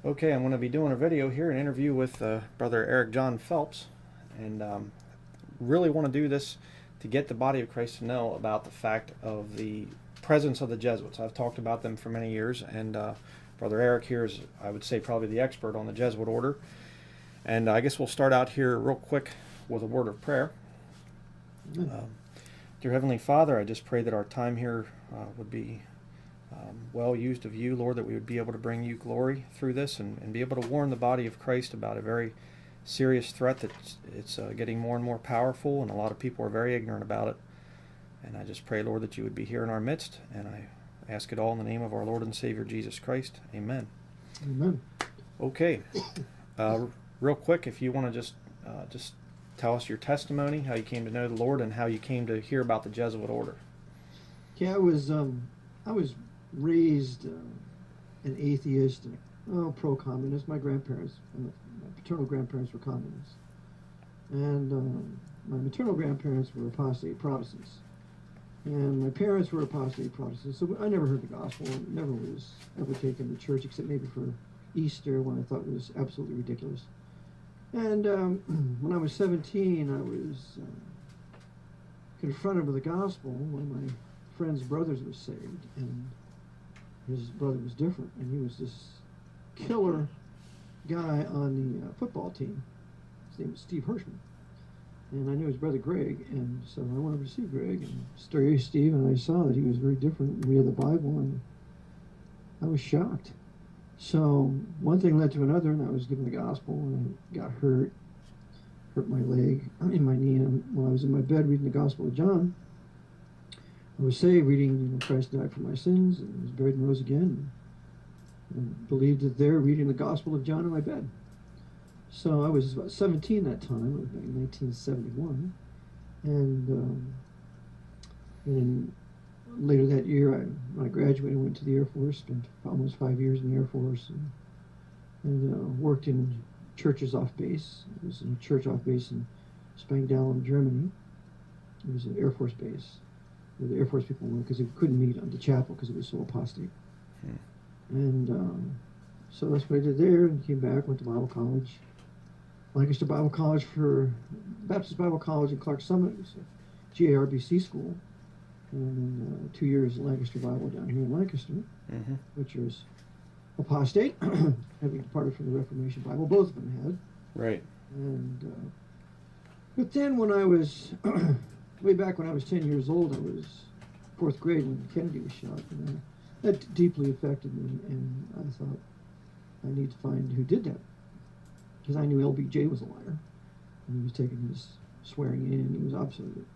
Okay, I'm going to be doing a video here, an interview with Brother Eric John Phelps, and really want to do this to get the body of Christ to know about the fact of the presence of the Jesuits. I've talked about them for many years, and Brother Eric here is, I would say, probably the expert on the Jesuit order. And I guess we'll start out here real quick with a word of prayer. Dear Heavenly Father, I just pray that our time here would be well used of you, Lord, that we would be able to bring you glory through this and be able to warn the body of Christ about a very serious threat that it's getting more and more powerful, and a lot of people are very ignorant about it. And I just pray, Lord, that you would be here in our midst, and I ask it all in the name of our Lord and Savior, Jesus Christ. Amen. Amen. Okay. Real quick, if you want to just tell us your testimony, how you came to know the Lord, and how you came to hear about the Jesuit order. Yeah, I was raised an atheist, pro-communist. My paternal grandparents were communists, and my maternal grandparents were apostate Protestants, and my parents were apostate Protestants. So I never heard the gospel. Never was ever taken to church except maybe for Easter, when I thought it was absolutely ridiculous. And when I was 17, I was confronted with the gospel. One of my friend's brothers was saved, and his brother was different, and he was this killer guy on the football team. His name was Steve Hirschman, and I knew his brother Greg, and so I went over to see Greg and studied Steve, and I saw that he was very different. We had the Bible, and I was shocked. So one thing led to another, and I was given the gospel, and I got hurt my leg, my knee, and when I was in my bed reading the Gospel of John, I was saved, reading Christ died for my sins, and was buried and rose again, and believed it there, reading the Gospel of John in my bed. So I was about 17 that time. It was back in 1971, and later that year, when I graduated, I went to the Air Force, spent almost 5 years in the Air Force, and worked in churches off base. It was in a church off base in Spangdahlem, Germany. It was an Air Force base where the Air Force people were, because they couldn't meet on the chapel because it was so apostate. And so that's what I did there, and came back, went to Bible college. Lancaster Bible College Baptist Bible College in Clark Summit. It was a GARBC school. And then 2 years at Lancaster Bible down here in Lancaster, which was apostate, having departed from the Reformation Bible. Both of them had. Right. And but then when I was, way back when I was 10 years old, I was fourth grade when Kennedy was shot. And that deeply affected me, and I thought, I need to find who did that. Because I knew LBJ was a liar, and he was taking his swearing in. He was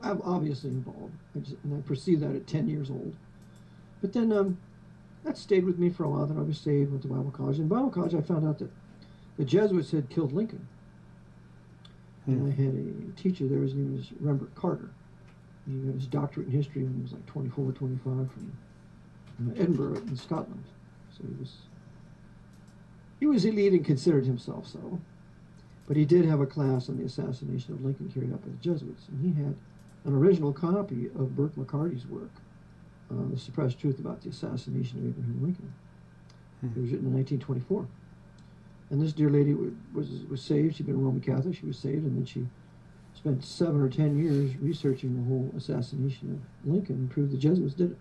obviously involved, and I perceived that at 10 years old. But then that stayed with me for a while. Then I was saved, went to Bible college. In Bible college, I found out that the Jesuits had killed Lincoln. And I had a teacher there. His name was Rembert Carter. He got his doctorate in history when he was like 24 or 25 from Edinburgh in Scotland. So he was elite and considered himself so. But he did have a class on the assassination of Lincoln carried out by the Jesuits, and he had an original copy of Burke McCarty's work, The Suppressed Truth About the Assassination of Abraham Lincoln. It was written in 1924. And this dear lady was saved. She'd been a Roman Catholic. She was saved, and then she spent 7 or 10 years researching the whole assassination of Lincoln and proved the Jesuits did it.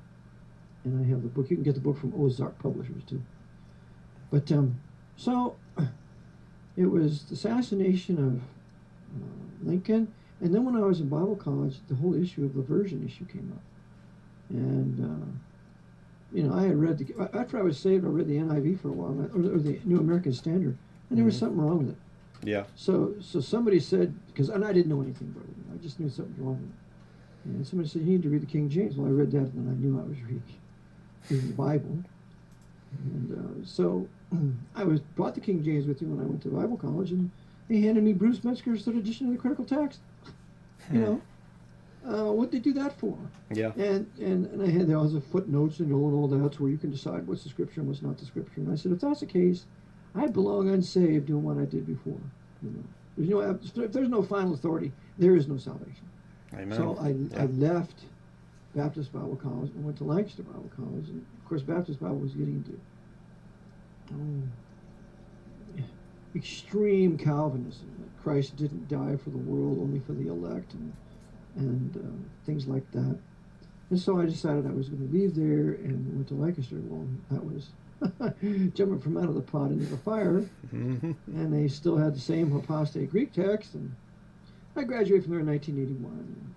And I have the book. You can get the book from Ozark Publishers, too. But, so it was the assassination of Lincoln, and then when I was in Bible college, the whole issue of the version issue came up. And, I had read, after I was saved, I read the NIV for a while, or the New American Standard, and there was something wrong with it. Yeah. So somebody said, and I didn't know anything about it, I just knew something was wrong with it. And somebody said, you need to read the King James. Well, I read that, and then I knew I was reading the Bible. And so I brought the King James with me when I went to Bible college, and they handed me Bruce Metzger's third edition of the Critical Text. What'd they do that for? Yeah. And I had there was a footnotes and all that, where you can decide what's the scripture and what's not the scripture. And I said, if that's the case, I belong unsaved doing what I did before. If there's no final authority, there is no salvation. Amen. So I left Baptist Bible College and went to Lancaster Bible College, and of course Baptist Bible was getting into extreme Calvinism, that Christ didn't die for the world, only for the elect, and things like that. And so I decided I was going to leave there and went to Lancaster. Well, that was jumping from out of the pot into the fire. And they still had the same apostate Greek text. And I graduated from there in 1981.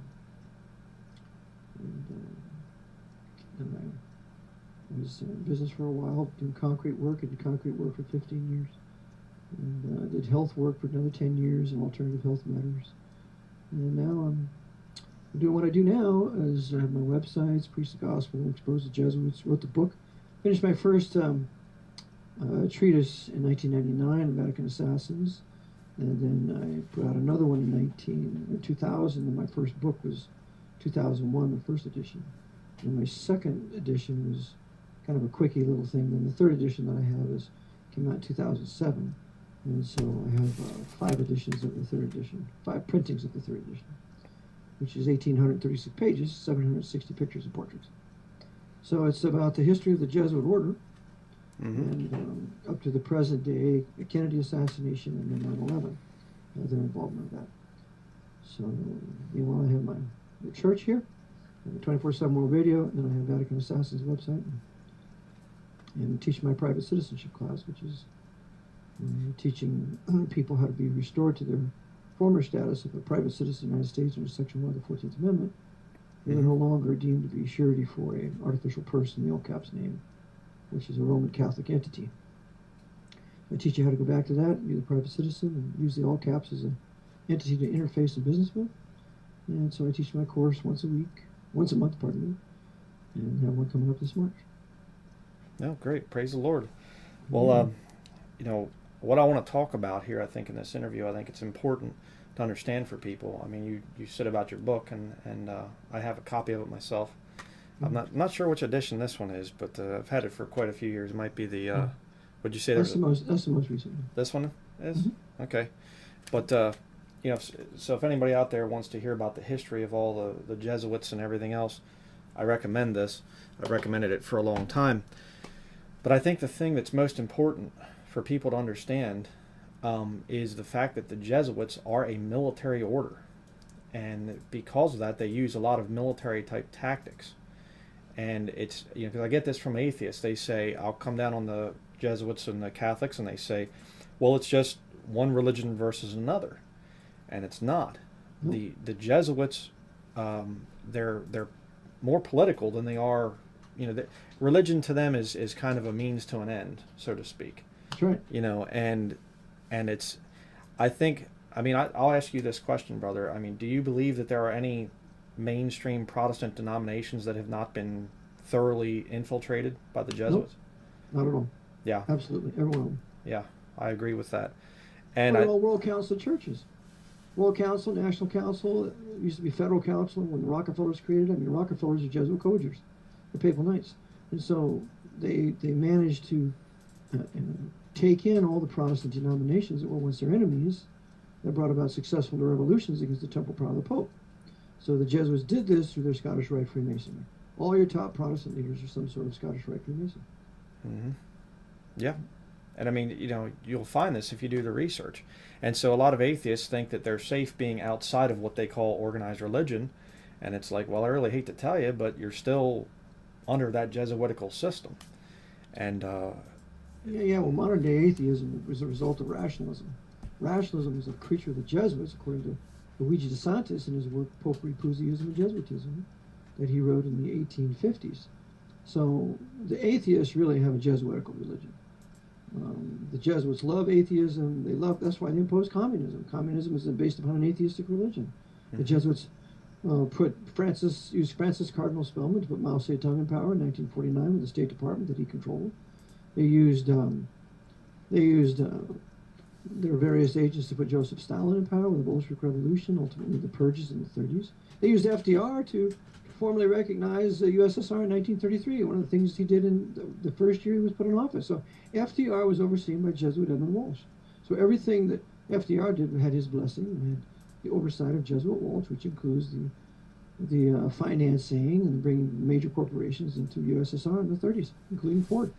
And I was in business for a while, doing concrete work. I did concrete work for 15 years. And did health work for another 10 years in alternative health matters. And now I'm doing what I do now is I have my websites, Preach the Gospel, Exposed the Jesuits, wrote the book, finished my first treatise in 1999, Vatican Assassins, and then I put out another one in 2000, and my first book was 2001, the first edition. And my second edition was kind of a quickie little thing. Then the third edition that I have came out in 2007, and so I have 5 editions of the third edition, 5 printings of the third edition, which is 1,836 pages, 760 pictures and portraits. So it's about the history of the Jesuit order, and up to the present day, the Kennedy assassination and then 9/11, their involvement with that. So, I have my church here, 24/7 World Radio, and then I have Vatican Assassins website, and teach my private citizenship class, which is teaching people how to be restored to their former status of a private citizen of the United States under Section 1 of the 14th Amendment. They're no longer deemed to be surety for an artificial person, the all caps name, which is a Roman Catholic entity. I teach you how to go back to that, be a private citizen, and use the all caps as an entity to interface in business with. And so I teach my course once a month, pardon me, and have one coming up this March. Oh, great. Praise the Lord. Well, what I want to talk about here, I think, in this interview, I think it's important to understand for people. I mean, you said about your book, and I have a copy of it myself. I'm not sure which edition this one is, but I've had it for quite a few years. It might be the, would you say that's the most recent one. This one is? Okay. But, so if anybody out there wants to hear about the history of all the Jesuits and everything else, I recommend this. I've recommended it for a long time. But I think the thing that's most important for people to understand is the fact that the Jesuits are a military order. And because of that, they use a lot of military type tactics. And it's, because I get this from atheists. They say, I'll come down on the Jesuits and the Catholics, and they say, well, it's just one religion versus another. And it's not. The Jesuits, they're more political than they are, religion to them is kind of a means to an end, so to speak. That's right. And it's, I'll ask you this question, brother. I mean, do you believe that there are any mainstream Protestant denominations that have not been thoroughly infiltrated by the Jesuits? Nope, not at all. Yeah. Absolutely. Every one of them. Yeah, I agree with that. And all World Council of Churches. World Council, National Council, it used to be Federal Council when the Rockefellers created it. I mean, Rockefellers are Jesuit codgers. They're papal knights. And so they managed to take in all the Protestant denominations that were once their enemies, that brought about successful revolutions against the temporal power of the Pope. So the Jesuits did this through their Scottish Rite Freemasonry. All your top Protestant leaders are some sort of Scottish Rite Freemason. Yeah. And I mean, you'll find this if you do the research. And so a lot of atheists think that they're safe being outside of what they call organized religion. And it's like, well, I really hate to tell you, but you're still under that Jesuitical system. And well, modern day atheism was a result of rationalism. Rationalism is a creature of the Jesuits, according to Luigi de Santis in his work Popery, Puseyism, and Jesuitism, that he wrote in the 1850s. So the atheists really have a Jesuitical religion. The Jesuits love atheism. That's why they impose communism. Communism is based upon an atheistic religion. The Jesuits used Francis Cardinal Spellman to put Mao Zedong in power in 1949 with the State Department that he controlled. They used their various agents to put Joseph Stalin in power with the Bolshevik Revolution, ultimately the purges in the 30s. They used FDR to formally recognize the USSR in 1933. One of the things he did in the first year he was put in office. So FDR was overseen by Jesuit Edmund Walsh. So everything that FDR did had his blessing and had the oversight of Jesuit Walsh, which includes the financing and bringing major corporations into USSR in the 30s, including Ford.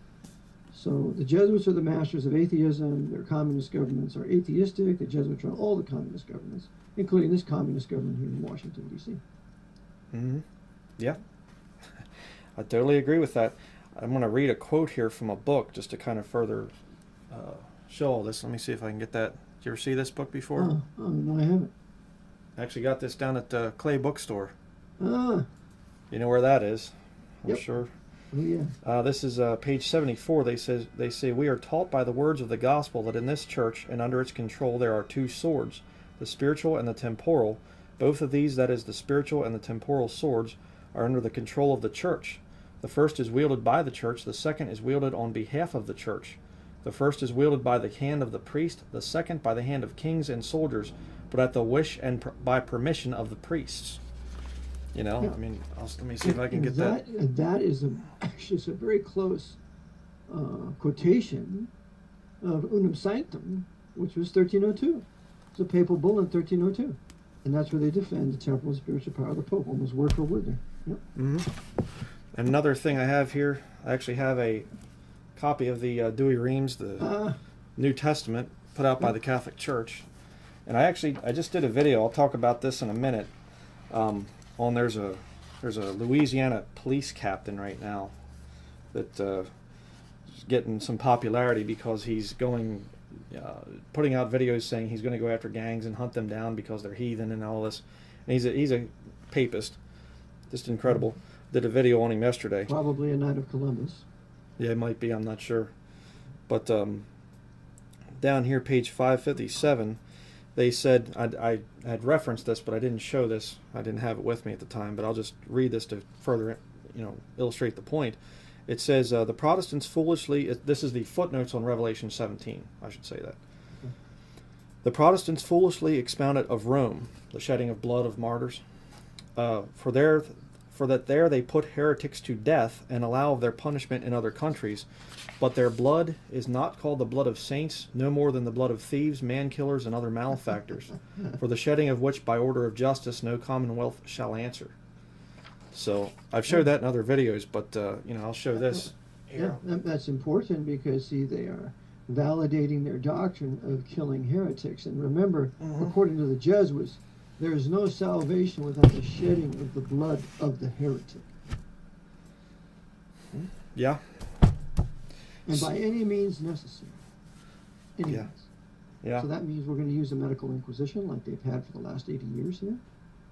So the Jesuits are the masters of atheism. Their communist governments are atheistic. The Jesuits run all the communist governments, including this communist government here in Washington, D.C. Mm-hmm. Yeah. I totally agree with that. I'm going to read a quote here from a book just to kind of further show all this. Let me see if I can get that. Did you ever see this book before? No, I haven't. I actually got this down at the Clay Bookstore. Ah. You know where that is? I'm Yep. sure. Oh, yeah. This is page 74. They say, we are taught by the words of the gospel that in this church and under its control there are two swords, the spiritual and the temporal. Both of these, that is, the spiritual and the temporal swords, are under the control of the church. The first is wielded by the church. The second is wielded on behalf of the church. The first is wielded by the hand of the priest. The second by the hand of kings and soldiers, but at the wish and by permission of the priests. You know, Yeah. I mean, let me see if I can get that. That is actually it's a very close quotation of Unum Sanctum, which was 1302. It's a papal bull in 1302. And that's where they defend the temporal and spiritual power of the Pope, almost word for word there. Yep. Mm-hmm. And another thing I have here, I actually have a copy of the Dewey Reams, the New Testament, put out by the Catholic Church. And I just did a video. I'll talk about this in a minute. There's a Louisiana police captain right now that is getting some popularity because he's putting out videos saying he's going to go after gangs and hunt them down because they're heathen and all this. And he's a papist, just incredible. Did a video on him yesterday. Probably a Knight of Columbus. Yeah, it might be. I'm not sure. But down here, page 557. They said, I had referenced this, but I didn't show this. I didn't have it with me at the time, but I'll just read this to further, illustrate the point. It says, the Protestants foolishly, this is the footnotes on Revelation 17, I should say that. The Protestants foolishly expounded of Rome, the shedding of blood of martyrs, for that there they put heretics to death and allow of their punishment in other countries. But their blood is not called the blood of saints, no more than the blood of thieves, man-killers, and other malefactors, for the shedding of which by order of justice no commonwealth shall answer. So I've showed that in other videos, but I'll show this here. Yeah, that's important because, see, they are validating their doctrine of killing heretics. And remember, according to the Jesuits, there is no salvation without the shedding of the blood of the heretic. Yeah. And by any means necessary. Any Yeah. means. Yeah. So that means we're going to use the medical inquisition like they've had for the last 80 years here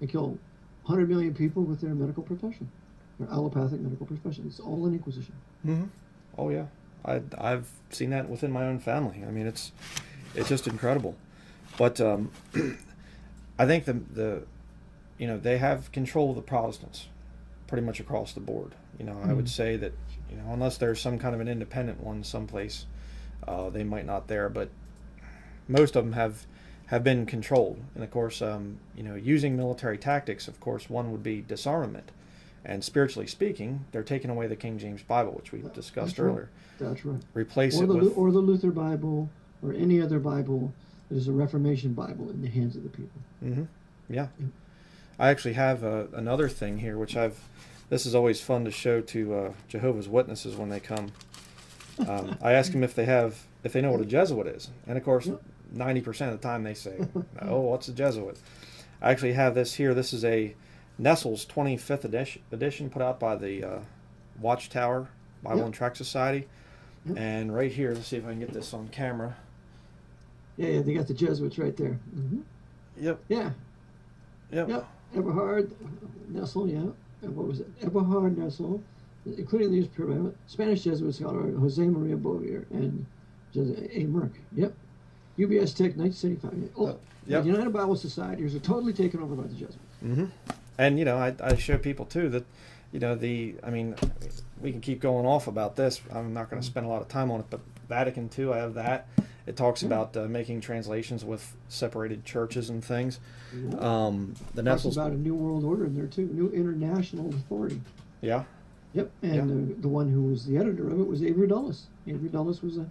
and kill 100 million people with their medical profession, their allopathic medical profession. It's all an inquisition. Mm-hmm. Oh, yeah. I've seen that within my own family. I mean, it's just incredible. But I think they have control of the Protestants pretty much across the board. I would say that, unless there's some kind of an independent one someplace, they might not there, but most of them have been controlled. And of course, using military tactics, of course, one would be disarmament. And spiritually speaking, they're taking away the King James Bible, which we discussed earlier. That's right. Replace it with... Or the Luther Bible, or any other Bible that is a Reformation Bible in the hands of the people. Mm-hmm. Yeah. I actually have another thing here, which this is always fun to show to Jehovah's Witnesses when they come. I ask them if they know what a Jesuit is. And of course, 90% of the time they say, "Oh, what's a Jesuit?" I actually have this here. This is a Nestle's 25th edition put out by the Watchtower Bible and Tract Society. And right here, let's see if I can get this on camera. Yeah, they got the Jesuits right there. Mm-hmm. Yep. Yeah. Yep. Eberhard Nessel, yeah. And what was it? Eberhard Nessel, including these Spanish Jesuit scholar Jose Maria Bovier and A. Merck. Yep. UBS Tech, 1975. Oh, yep. The United Bible Societies are totally taken over by the Jesuits. Mm-hmm. And I show people too that we can keep going off about this. I'm not going to spend a lot of time on it, but Vatican II, I have that. It talks about making translations with separated churches and things. Yeah. The Talks Nestle's about a new world order in there too, new international authority. Yeah. Yep, and the one who was the editor of it was Avery Dulles. Avery Dulles was a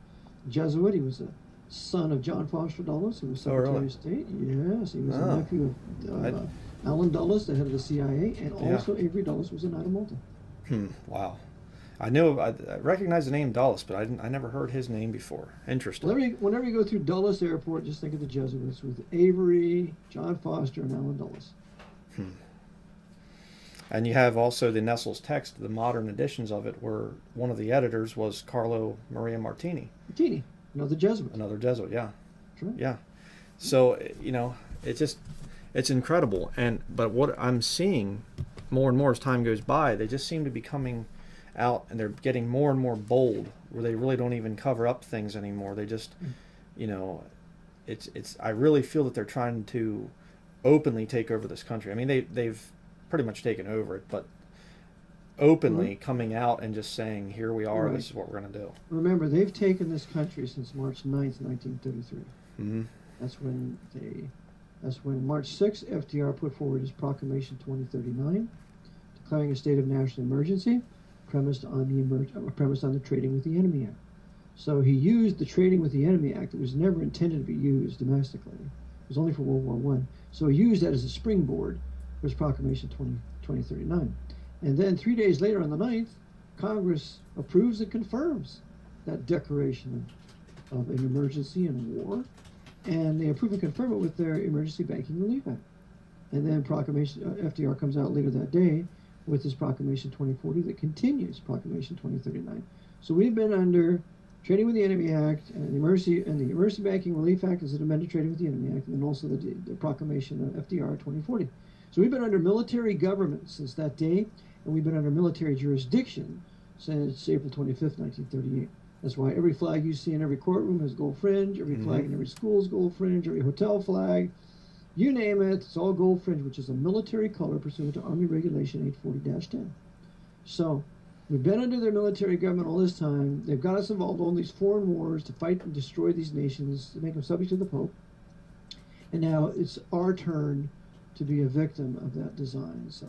Jesuit. He was a son of John Foster Dulles, who was Secretary of State. Yes, he was a nephew of Allen Dulles, the head of the CIA, and also Avery Dulles was a Knight of Malta. Wow. I recognize the name Dulles, but I never heard his name before. Interesting. Whenever you go through Dulles Airport, just think of the Jesuits with Avery, John Foster, and Alan Dulles. Hmm. And you have also the Nestle's text, the modern editions of it, where one of the editors was Carlo Maria Martini. Martini, another Jesuit. Another Jesuit, yeah. Right. Yeah. So, it's incredible. But what I'm seeing more and more as time goes by, they just seem to be coming out and they're getting more and more bold, where they really don't even cover up things anymore. They just, I really feel that they're trying to openly take over this country. I mean, they've pretty much taken over it, but openly coming out and just saying, here we are, this is what we're going to do. Remember, they've taken this country since March 9th, 1933. Mm-hmm. That's when March 6th, FDR put forward his Proclamation 2039, declaring a state of national emergency, premised on the Trading with the Enemy Act. So he used the Trading with the Enemy Act that was never intended to be used domestically. It was only for World War I. So he used that as a springboard for his Proclamation 2039. And then 3 days later on the 9th, Congress approves and confirms that declaration of an emergency and war. And they approve and confirm it with their Emergency Banking Relief Act. And then FDR comes out later that day with his Proclamation 2040 that continues Proclamation 2039. So we've been under Trading with the Enemy Act and the Emergency Banking Relief Act as an amended Trading with the Enemy Act, and then also the Proclamation of FDR 2040. So we've been under military government since that day, and we've been under military jurisdiction since April 25th, 1938. That's why every flag you see in every courtroom has gold fringe, every flag in every school is gold fringe, every hotel flag, you name it, it's all gold fringe, which is a military color pursuant to Army Regulation 840-10. So we've been under their military government all this time. They've got us involved in all these foreign wars to fight and destroy these nations, to make them subject to the Pope. And now it's our turn to be a victim of that design. So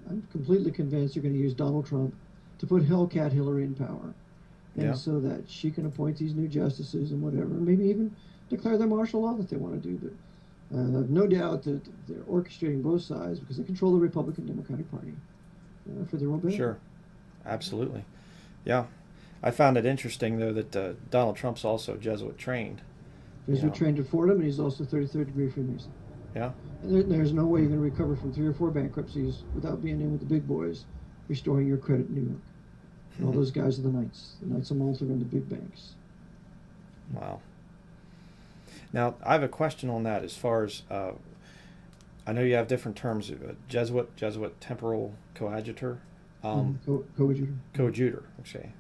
I'm completely convinced they're going to use Donald Trump to put Hellcat Hillary in power. And so that she can appoint these new justices and whatever, and maybe even declare their martial law that they want to do. But I have no doubt that they're orchestrating both sides because they control the Republican Democratic Party for their own benefit. Sure. Absolutely. Yeah. I found it interesting, though, that Donald Trump's also Jesuit trained. Jesuit trained at Fordham, and he's also 33rd degree Freemason. Yeah. And there's no way you're going to recover from 3 or 4 bankruptcies without being in with the big boys, restoring your credit in New York. And all those guys are the Knights of Malta and the big banks. Wow. Now, I have a question on that as far as, I know you have different terms, Jesuit, temporal coadjutor. Coadjutor. Coadjutor, okay.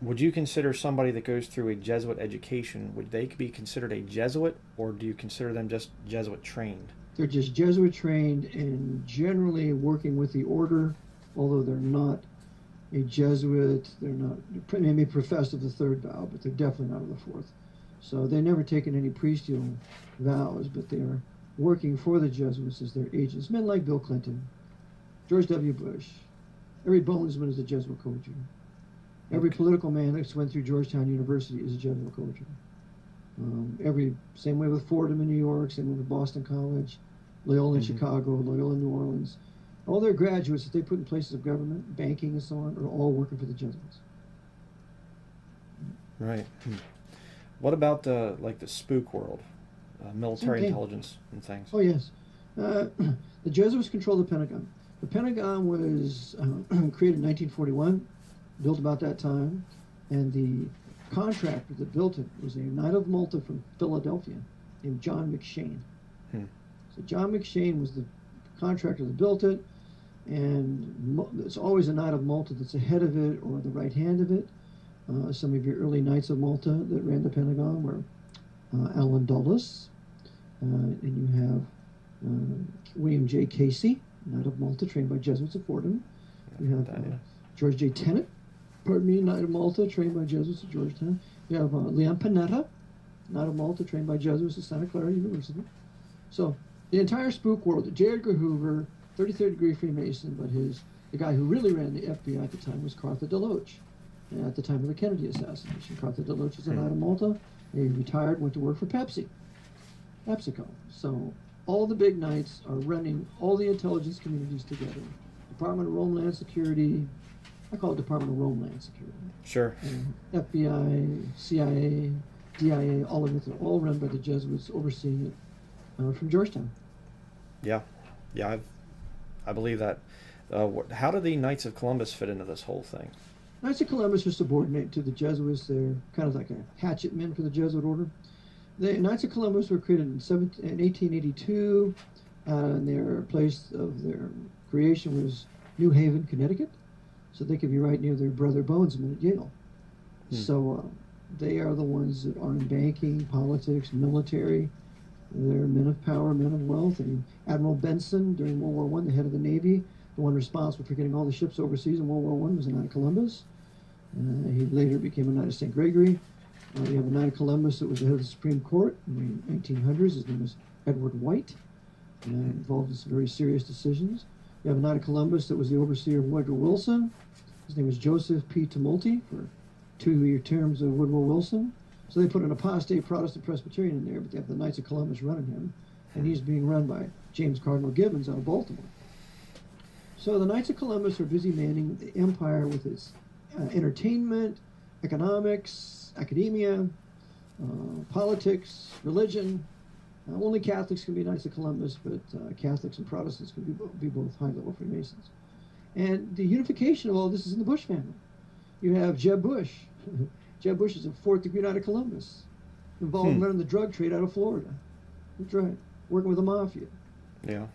Would you consider somebody that goes through a Jesuit education, would they be considered a Jesuit, or do you consider them just Jesuit trained? They're just Jesuit trained and generally working with the order, although they're not a Jesuit. They're not, they may be professed of the 3rd vow, but they're definitely not of the 4th. So they've never taken any priestly vows, but they are working for the Jesuits as their agents. Men like Bill Clinton, George W. Bush, every bonesman is a Jesuit coadjutor. Every political man that's went through Georgetown University is a Jesuit coadjutor. Same way with Fordham in New York, same way with Boston College, Loyola in Chicago, Loyola in New Orleans. All their graduates that they put in places of government, banking and so on, are all working for the Jesuits. Right. What about the spook world, military intelligence and things? Oh yes, the Jesuits control the Pentagon. The Pentagon was created in 1941, built about that time, and the contractor that built it was a Knight of Malta from Philadelphia named John McShane. So John McShane was the contractor that built it, and it's always a Knight of Malta that's ahead of it or the right hand of it. Some of your early Knights of Malta that ran the Pentagon were Alan Dulles, and you have William J. Casey, Knight of Malta, trained by Jesuits at Fordham. You have George J. Tenet, Knight of Malta, trained by Jesuits at Georgetown. You have Leon Panetta, Knight of Malta, trained by Jesuits at Santa Clara University. So the entire spook world, J. Edgar Hoover, 33rd degree Freemason, but the guy who really ran the FBI at the time was Cartha DeLoach. At the time of the Kennedy assassination, Cartha DeLoach was a Knight of Malta. He retired, went to work for PepsiCo. So all the big knights are running all the intelligence communities together. Department of Homeland Security, I call it Department of Homeland Security. Sure. FBI, CIA, DIA, all of it, they're all run by the Jesuits overseeing it from Georgetown. Yeah. Yeah, I believe that. How do the Knights of Columbus fit into this whole thing? Knights of Columbus are subordinate to the Jesuits. They're kind of like a hatchet men for the Jesuit order. The Knights of Columbus were created in 1882, and their place of their creation was New Haven, Connecticut, so they could be right near their brother Bonesmen at Yale. So they are the ones that are in banking, politics, military. They're men of power, men of wealth. And Admiral Benson, during World War I, the head of the Navy, the one responsible for getting all the ships overseas in World War I, was a Knight of Columbus. He later became a Knight of St. Gregory. We have a Knight of Columbus that was the head of the Supreme Court in the 1800s. His name was Edward White, involved in some very serious decisions. We have a Knight of Columbus that was the overseer of Woodrow Wilson. His name was Joseph P. Tumulty for 2-year terms of Woodrow Wilson. So they put an apostate Protestant Presbyterian in there, but they have the Knights of Columbus running him, and he's being run by James Cardinal Gibbons out of Baltimore. So the Knights of Columbus are busy manning the empire with its entertainment, economics, academia, politics, religion. Only Catholics can be Knights of Columbus, but Catholics and Protestants can be both high-level Freemasons. And the unification of all this is in the Bush family. You have Jeb Bush. Jeb Bush is a 4th-degree Knight of Columbus, involved in running the drug trade out of Florida. That's right, working with the mafia. Yeah.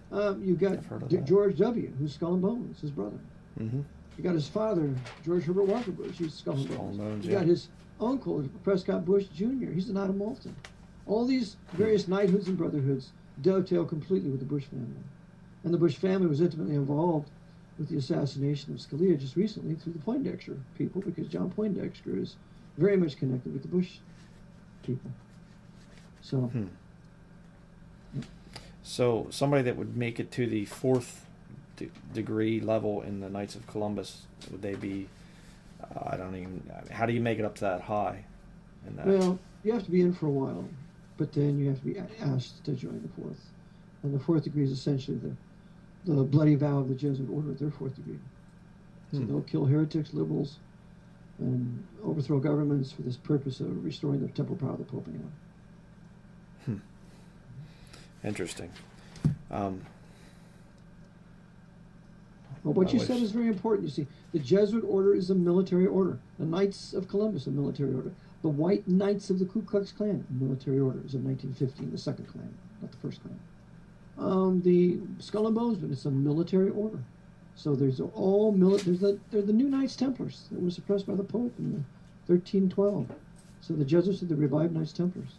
You got George W., who's Skull and Bones, his brother. Mm-hmm. You got his father, George Herbert Walker Bush, he's Skull and Bones. You got his uncle, Prescott Bush Jr., he's the Knight of Malta. All these various knighthoods and brotherhoods dovetail completely with the Bush family. And the Bush family was intimately involved with the assassination of Scalia just recently through the Poindexter people, because John Poindexter is very much connected with the Bush people. So, So somebody that would make it to the 4th degree level in the Knights of Columbus, would they be? I don't even. How do you make it up to that high? Well, you have to be in for a while, but then you have to be asked to join the 4th, and the 4th degree is essentially the bloody vow of the Jesuit order, their 4th degree. So they'll kill heretics, liberals, and overthrow governments for this purpose of restoring the temporal power of the Pope anyway. Interesting. Well, what you said is very important. You see, the Jesuit order is a military order. The Knights of Columbus, a military order. The White Knights of the Ku Klux Klan, a military order, is of 1915, the second Klan, not the first Klan. The Skull and Bonesmen, it's a military order. So there's all they're the new Knights Templars that were suppressed by the Pope in 1312. So the Jesuits are the revived Knights Templars.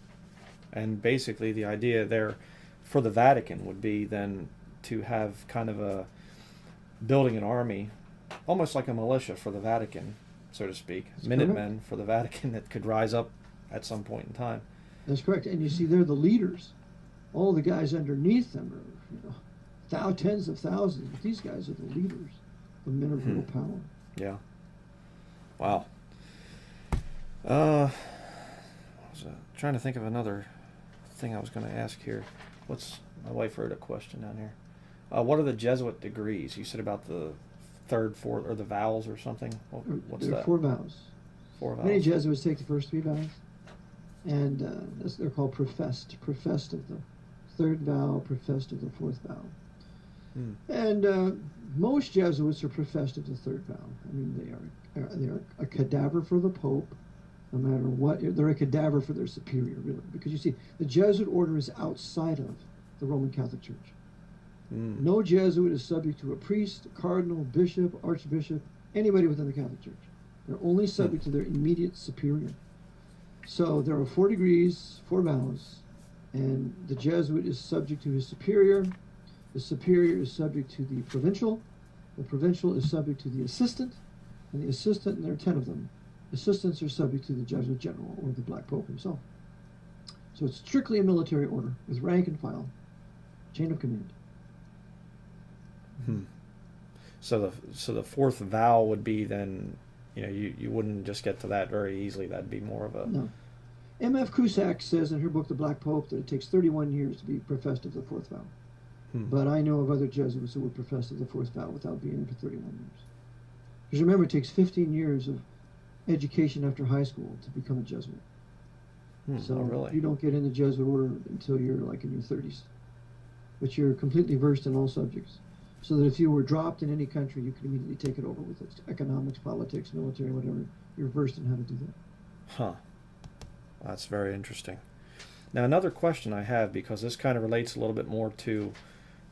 And basically the idea there for the Vatican would be then to have kind of a building an army, almost like a militia for the Vatican, so to speak, Minutemen for the Vatican that could rise up at some point in time. That's correct. And you see, they're the leaders. All the guys underneath them are, tens of thousands, but these guys are the leaders, the men of real power. Yeah. Wow. I was trying to think of another thing I was going to ask here. My wife wrote a question down here. What are the Jesuit degrees? You said about the 3rd, 4th, or the vows or something. What's there are that? 4 vows. 4 vows. Many Jesuits take the first 3 vows, and they're called professed. Professed of the 3rd vow, professed of the 4th vow. And most Jesuits are professed of the 3rd vow. I mean, they are a cadaver for the Pope, no matter what. They're a cadaver for their superior, really, because you see, the Jesuit order is outside of the Roman Catholic Church. No Jesuit is subject to a priest, a cardinal, bishop, archbishop, anybody within the Catholic Church. They're only subject to their immediate superior. So there are 4 degrees, 4 vows, and the Jesuit is subject to his superior. The superior is subject to the provincial is subject to the assistant, and the assistant, and there are 10 of them, assistants are subject to the Jesuit general or the Black Pope himself. So it's strictly a military order with rank and file, chain of command. So the 4th vow would be then, you wouldn't just get to that very easily. That'd be more of a... No. M.F. Cusack says in her book, The Black Pope, that it takes 31 years to be professed of the 4th vow. But I know of other Jesuits who were professed of the 4th vow without being in for 31 years. Because remember, it takes 15 years of education after high school to become a Jesuit. So oh, really? you don't get in the Jesuit order until you're like in your 30s. But you're completely versed in all subjects. So that if you were dropped in any country, you could immediately take it over with its economics, politics, military, whatever. You're versed in how to do that. Huh. That's very interesting. Now, another question I have, because this kind of relates a little bit more to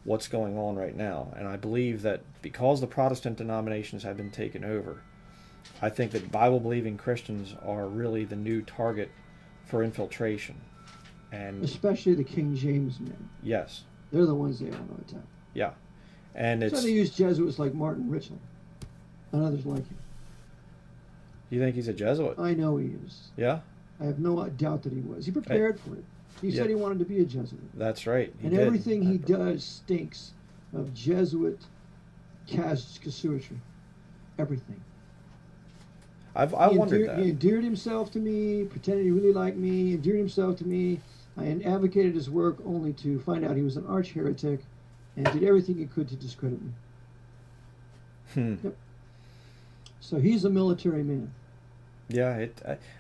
what's going on right now, and I believe that because the Protestant denominations have been taken over, I think that Bible-believing Christians are really the new target for infiltration. And especially the King James men. yes. They're the ones they want to attack. Yeah. And it's... So they use Jesuits like Martin Richland and others like him. You think he's a Jesuit? I know he is. Yeah? I have no doubt that he was. He prepared for it. He said he wanted to be a Jesuit. That's right. And everything he does stinks of Jesuit casuistry. Everything. I wondered that. He endeared himself to me, pretended he really liked me, endeared himself to me. I advocated his work only to find out he was an arch heretic and did everything he could to discredit me. Yep. So he's a military man. Yeah,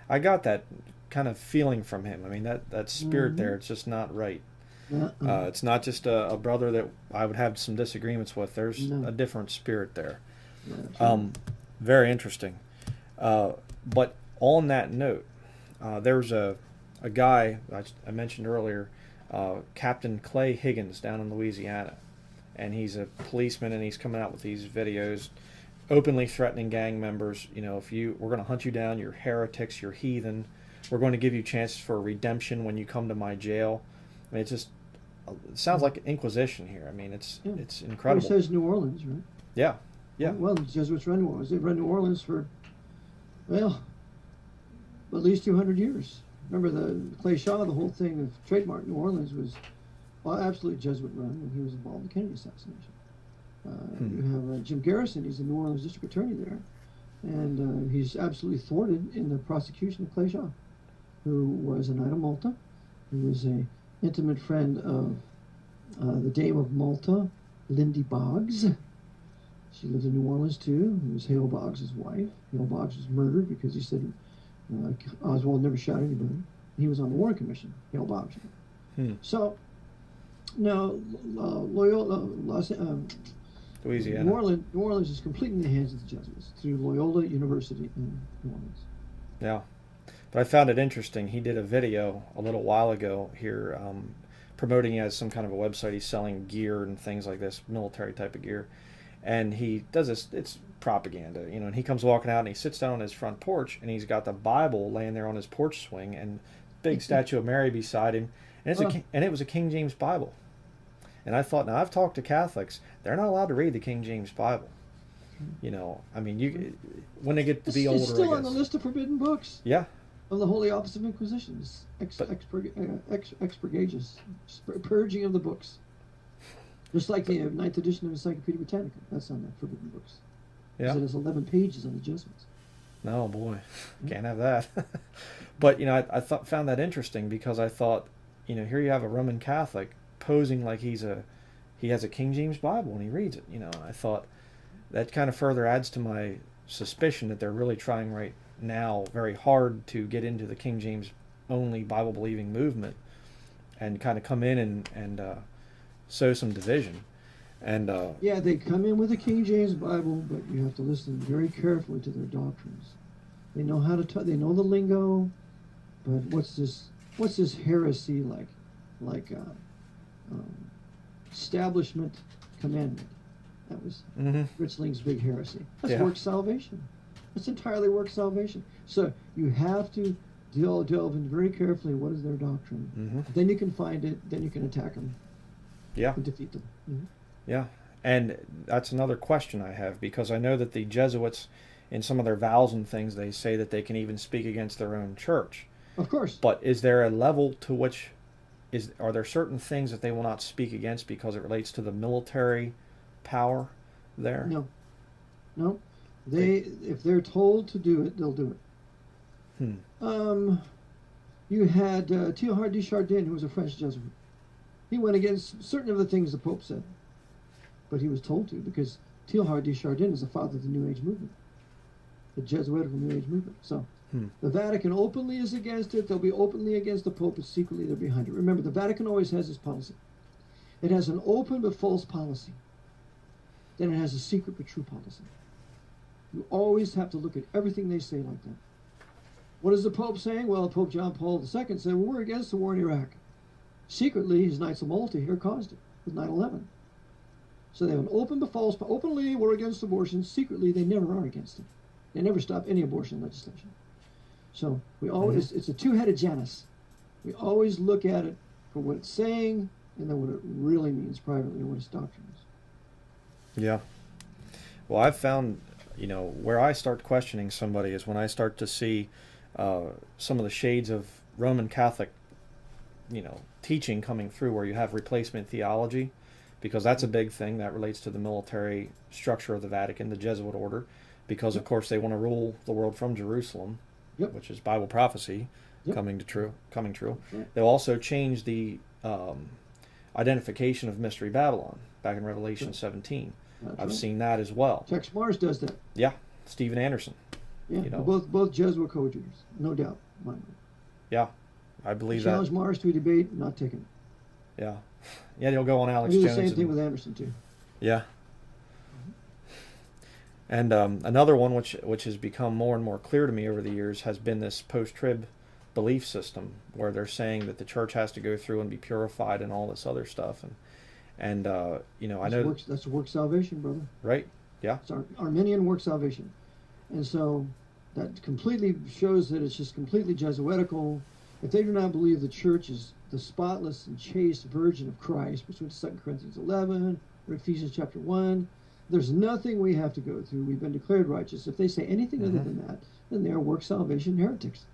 I got that kind of feeling from him. I mean, that spirit there, it's just not right. It's not just a brother that I would have some disagreements with. There's a different spirit there. Very interesting. But on that note, there's a guy I mentioned earlier, Captain Clay Higgins down in Louisiana, and he's a policeman, and he's coming out with these videos openly threatening gang members. You know, we're going to hunt you down, you're heretics, you're heathen. We're going to give you chances for redemption when you come to my jail. I mean, it sounds like Inquisition here. I mean, it's incredible. Well, it says New Orleans, right? Yeah, yeah. Well, the Jesuits run New Orleans. They've run New Orleans for, well, at least 200 years. Remember the Clay Shaw, the whole thing of trademark New Orleans was absolutely Jesuit run when he was involved in the Kennedy assassination. You have Jim Garrison. He's the New Orleans district attorney there, and he's absolutely thwarted in the prosecution of Clay Shaw, who was a Knight of Malta. He was a intimate friend of the Dame of Malta, Lindy Boggs. She lived in New Orleans too. He was Hale Boggs' wife. Hale Boggs was murdered because he said Oswald never shot anybody. He was on the Warren Commission, Hale Boggs. So now Louisiana. New Orleans is completely in the hands of the Jesuits through Loyola University in New Orleans. Yeah. But I found it interesting. He did a video a little while ago here promoting he has some kind of a website. He's selling gear and things like this, military type of gear. And he does this, it's propaganda, you know, and he comes walking out and he sits down on his front porch and he's got the Bible laying there on his porch swing and big statue of Mary beside him. And, it was a King James Bible. And I thought, now I've talked to Catholics, they're not allowed to read the King James Bible. You know, I mean, when they get to be older, it's still on the list of forbidden books. Yeah. Of the Holy Office of Inquisition, expurgatus, purging of the books. Just like the 9th edition of Encyclopedia Britannica, that's on the forbidden books. Yeah. It has 11 pages on the Jesuits. No, boy, can't have that. But, you know, I found that interesting because I thought, you know, here you have a Roman Catholic posing like he has a King James Bible and he reads it. You know, I thought that kind of further adds to my suspicion that they're really trying right now very hard to get into the King James only Bible believing movement and kind of come in and sow some division. And yeah, they come in with a King James Bible, but you have to listen very carefully to their doctrines. They know how to they know the lingo, but what's this heresy like establishment commandment? That was Richling's big heresy. That's work salvation. That's entirely work salvation. So you have to delve in very carefully what is their doctrine. Then you can find it. Then you can attack them. Yeah. And defeat them. Yeah. And that's another question I have, because I know that the Jesuits, in some of their vows and things, they say that they can even speak against their own church. Of course. But is there a level to which are there certain things that they will not speak against because it relates to the military power there? No. If they're told to do it, they'll do it. You had Teilhard de Chardin, who was a French Jesuit. He went against certain of the things the Pope said, but he was told to, because Teilhard de Chardin is the father of the New Age movement. the Jesuitical New Age movement. So Hmm. the Vatican openly is against it. They'll be openly against the Pope, but secretly they're behind it. Remember, the Vatican always has this policy. It has an open but false policy. Then it has a secret but true policy. You always have to look at everything they say like that. What is the Pope saying? Well, Pope John Paul II said, well, we're against the war in Iraq. Secretly, his Knights of Malta here caused it with 9/11. So they have an open but false. Openly, we're against abortion. Secretly, they never are against it. They never stop any abortion legislation. So we always, it's a two-headed Janus. We always look at it for what it's saying and then what it really means privately and what its doctrine is. Yeah. Well, I've found, where I start questioning somebody is when I start to see some of the shades of Roman Catholic, teaching coming through, where you have replacement theology, because that's a big thing that relates to the military structure of the Vatican, the Jesuit order, because of course they want to rule the world from Jerusalem, which is Bible prophecy coming true. They'll also change the identification of Mystery Babylon back in Revelation 17. I've seen that as well. Tex Mars does that. Yeah, Stephen Anderson. Yeah, both Jesuit co-jurors, no doubt. Yeah, I believe challenge that. Mars to a debate, not taken. Yeah, yeah, they'll go on Alex do Jones. the same thing with Anderson too. Yeah. And another one which has become more and more clear to me over the years has been this post-trib belief system, where they're saying that the church has to go through and be purified and all this other stuff, and I know that's work salvation, brother. Right? Yeah. It's Arminian work salvation, and so that completely shows that it's just completely Jesuitical. If they do not believe the church is the spotless and chaste virgin of Christ, pursuant to 2 Corinthians 11 or Ephesians chapter 1, there's nothing we have to go through. We've been declared righteous. If they say anything other than that, then they are work salvation heretics.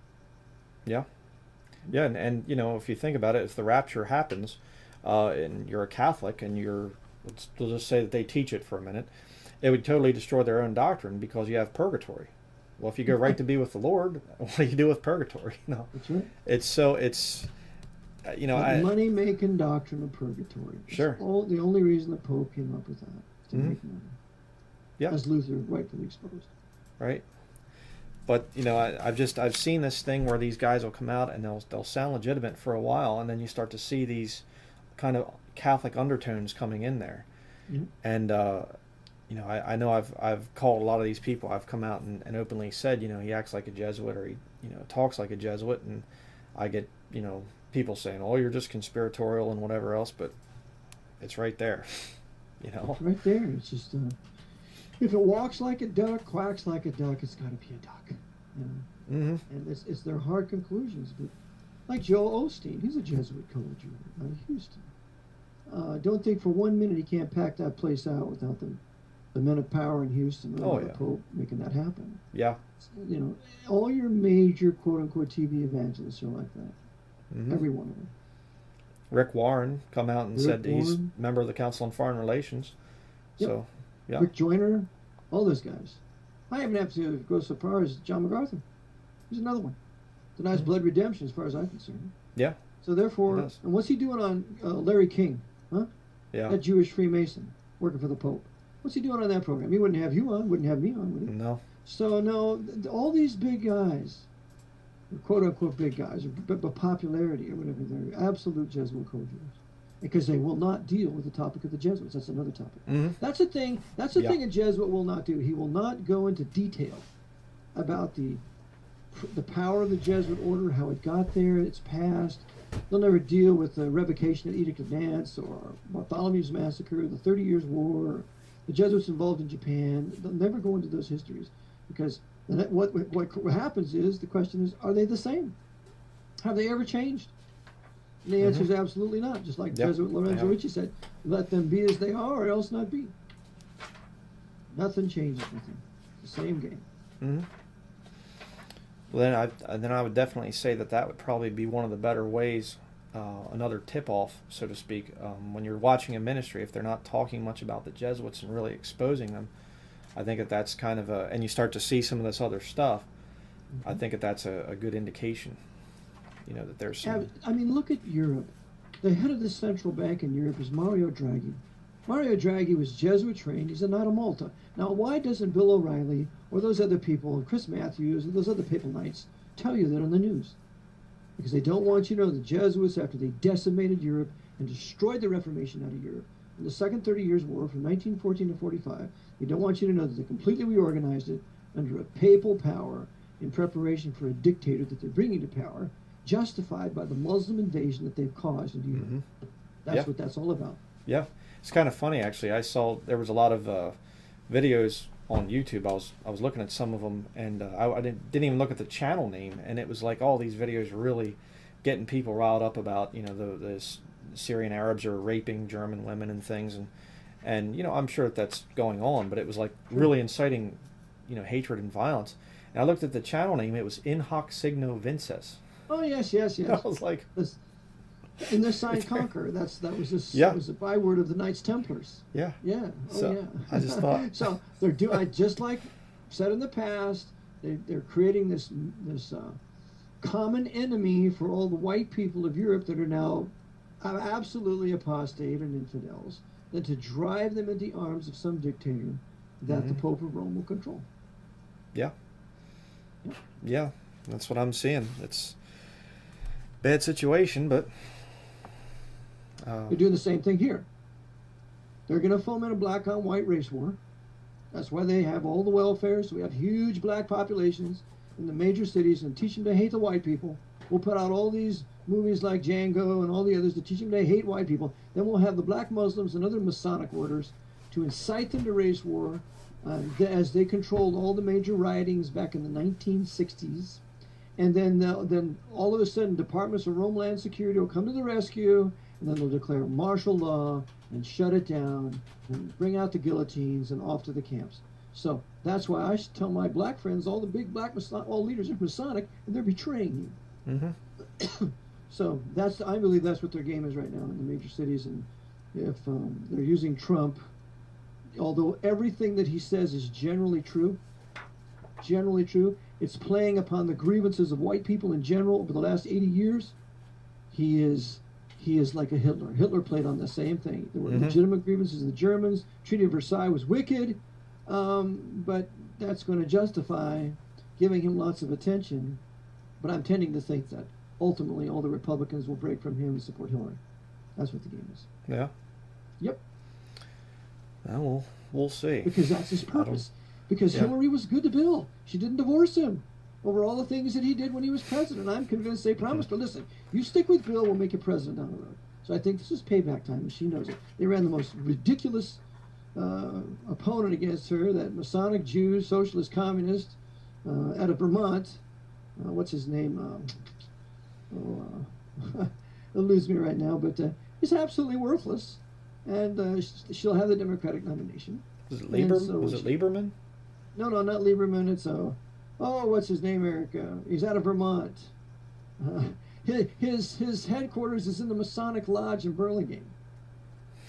Yeah. Yeah, and if you think about it, if the rapture happens, and you're a Catholic, and let's just say that they teach it for a minute, it would totally destroy their own doctrine, because you have purgatory. Well, if you go right to be with the Lord, what do you do with purgatory? That's right. It's the money-making doctrine of purgatory. Sure. The only reason the Pope came up with that, to make money. Yeah. As Luther rightfully exposed. Right. But I've seen this thing where these guys will come out and they'll sound legitimate for a while, and then you start to see these kind of Catholic undertones coming in there, and I know I've called a lot of these people. I've come out and openly said, he acts like a Jesuit, or he talks like a Jesuit, and I get people saying, oh, you're just conspiratorial and whatever else, but it's right there. It's right there. It's just if it walks like a duck, quacks like a duck, it's got to be a duck. And it's their hard conclusions. But like Joel Osteen, he's a Jesuit co-juror out of Houston. Don't think for 1 minute he can't pack that place out without the men of power in Houston or the Pope making that happen. Yeah. All your major quote-unquote TV evangelists are like that. Every one of them. Rick Warren come out and said he's a member of the Council on Foreign Relations. Yep. So, yeah. Rick Joyner, all those guys. I even have to go so far as John MacArthur. He's another one. Denies blood redemption as far as I'm concerned. Yeah. So therefore, and what's he doing on Larry King? Huh? Yeah. That Jewish Freemason working for the Pope. What's he doing on that program? He wouldn't have you on, wouldn't have me on, would he? No. So no, all these big guys, quote unquote big guys, but popularity or whatever, they're absolute Jesuit co-jurors. Because they will not deal with the topic of the Jesuits. That's another topic. That's the thing. That's the thing a Jesuit will not do. He will not go into detail about the power of the Jesuit order, how it got there, its past. They'll never deal with the revocation of the Edict of Nantes or Bartholomew's Massacre, the 30 Years' War, the Jesuits involved in Japan. They'll never go into those histories, because what happens is, the question is, are they the same? Have they ever changed? And the answer is absolutely not. Just like Jesuit Lorenzo Ricci said, let them be as they are, or else not be. Nothing changes with them. It's the same game. Well, then I would definitely say that would probably be one of the better ways, another tip-off, so to speak, when you're watching a ministry. If they're not talking much about the Jesuits and really exposing them, I think that's kind of and you start to see some of this other stuff, I think that's a good indication. That there's some... I mean, look at Europe. The head of the central bank in Europe is Mario Draghi. Mario Draghi was Jesuit trained. He's a Knight of Malta. Now, why doesn't Bill O'Reilly or those other people, Chris Matthews, or those other papal knights, tell you that on the news? Because they don't want you to know the Jesuits, after they decimated Europe and destroyed the Reformation out of Europe in the Second 30 Years' War from 1914 to 45, they don't want you to know that they completely reorganized it under a papal power in preparation for a dictator that they're bringing to power, justified by the Muslim invasion that they've caused into Europe. Mm-hmm. That's what that's all about. Yeah. It's kind of funny, actually. I saw there was a lot of videos on YouTube. I was looking at some of them, and I didn't even look at the channel name, and it was like all these videos really getting people riled up about, you know, the Syrian Arabs are raping German women and things, and you know, I'm sure that's going on, but it was like really inciting, you know, hatred and violence. And I looked at the channel name; it was In Hoc Signo Vinces. Oh yes, yes, yes. I was like, in this sign conquer. That was a byword of the Knights Templars. Yeah. Yeah. Oh so, yeah. I just thought. So they're doing just like said in the past. They're creating this common enemy for all the white people of Europe that are now absolutely apostate and infidels, than to drive them into the arms of some dictator that the Pope of Rome will control. Yeah. Yeah, that's what I'm seeing. It's a bad situation, but they're doing the same thing here. They're going to foment a black on white race war. That's why they have all the welfare. So we have huge black populations in the major cities and teach them to hate the white people. We'll put out all these movies like Django and all the others to teach them to hate white people. Then we'll have the black Muslims and other Masonic orders to incite them to race war as they controlled all the major riotings back in the 1960s. And then all of a sudden, departments of Homeland Security will come to the rescue, and then they'll declare martial law and shut it down and bring out the guillotines and off to the camps. So that's why I tell my black friends, all the big black all leaders are Masonic, and they're betraying you. Mm-hmm. So I believe that's what their game is right now in the major cities. And if they're using Trump, although everything that he says is generally true, it's playing upon the grievances of white people in general over the last 80 years. He is like a Hitler. Hitler played on the same thing. There were legitimate grievances of the Germans. Treaty of Versailles was wicked, but that's going to justify giving him lots of attention. But I'm tending to think that ultimately all the Republicans will break from him and support Hillary. That's what the game is. Yeah. Yep. Well, we'll see. Because that's his purpose. Because Hillary was good to Bill. She didn't divorce him over all the things that he did when he was president. I'm convinced they promised her, listen, you stick with Bill, we'll make you president down the road. So I think this is payback time, and she knows it. They ran the most ridiculous opponent against her, that Masonic Jew, socialist, communist, out of Vermont. What's his name? It'll lose me right now, but he's absolutely worthless. And she'll have the Democratic nomination. Was it Lieberman? So was it Lieberman? No, not Lieberman. It's what's his name, Eric? He's out of Vermont. His headquarters is in the Masonic Lodge in Burlingame.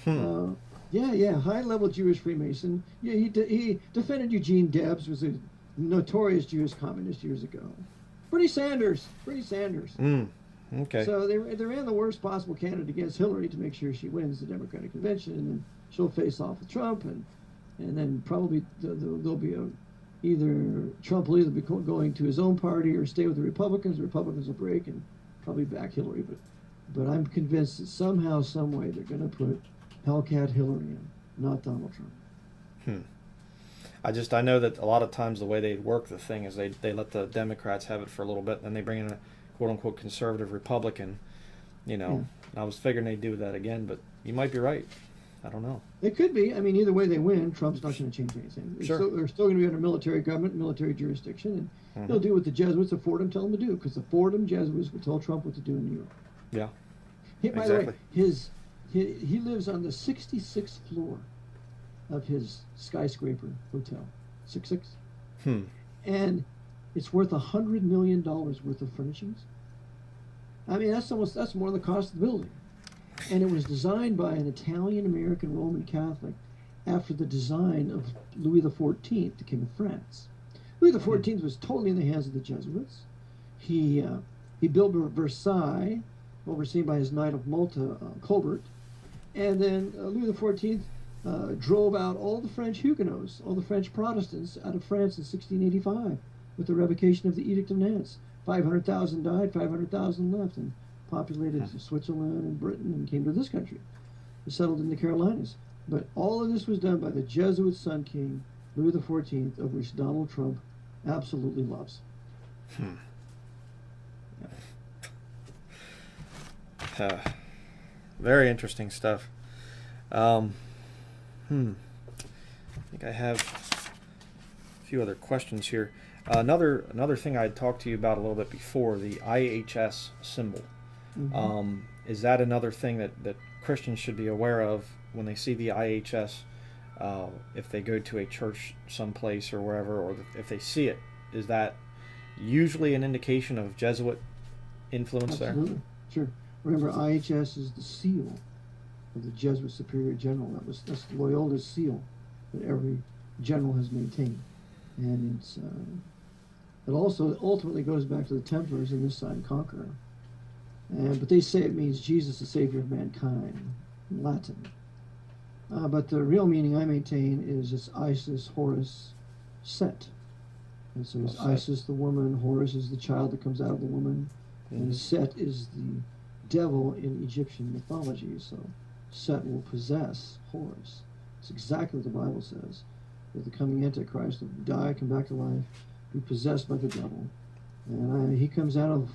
High-level Jewish Freemason. Yeah, he defended Eugene Debs, was a notorious Jewish communist years ago. Bernie Sanders. Okay. So they ran the worst possible candidate against Hillary to make sure she wins the Democratic convention, and then she'll face off with Trump, and then probably there'll be either Trump will either be going to his own party or stay with the Republicans. The Republicans will break and probably back Hillary, but I'm convinced that somehow, some way, they're going to put Hellcat Hillary in, not Donald Trump. I know that a lot of times the way they work the thing is they let the Democrats have it for a little bit, and then they bring in a quote-unquote conservative Republican, you know. I was figuring they'd do that again, but you might be right. I don't know. It could be. I mean, either way they win, Trump's not going to change anything. Sure. They're still going to be under military government, military jurisdiction, and they'll do what the Jesuits of Fordham tell them to do, because the Fordham Jesuits will tell Trump what to do in New York. Yeah. By the way, he lives on the 66th floor of his skyscraper hotel. 66. And it's worth $100 million worth of furnishings. I mean, that's more than the cost of the building. And it was designed by an Italian-American Roman Catholic after the design of Louis XIV, the King of France. Louis XIV was totally in the hands of the Jesuits. He built Versailles, overseen by his Knight of Malta, Colbert. And then Louis XIV drove out all the French Huguenots, all the French Protestants out of France in 1685 with the revocation of the Edict of Nantes. 500,000 died, 500,000 left, and populated Switzerland and Britain and came to this country. They settled in the Carolinas. But all of this was done by the Jesuit Sun King, Louis XIV, of which Donald Trump absolutely loves. Very interesting stuff. I think I have a few other questions here. Another thing I had talked to you about a little bit before, the IHS symbol. Is that another thing that Christians should be aware of when they see the IHS, if they go to a church someplace or wherever, or if they see it? Is that usually an indication of Jesuit influence there? Absolutely. Sure. Remember, IHS is the seal of the Jesuit Superior General. That's Loyola's seal that every general has maintained. And it also ultimately goes back to the Templars and this sign, Conqueror. But they say it means Jesus, the Savior of mankind, in Latin. But the real meaning I maintain is it's Isis, Horus, Set. And so it's Isis, the woman, Horus is the child that comes out of the woman, and Set is the devil in Egyptian mythology. So Set will possess Horus. It's exactly what the Bible says. That the coming Antichrist will die, come back to life, be possessed by the devil. And he comes out of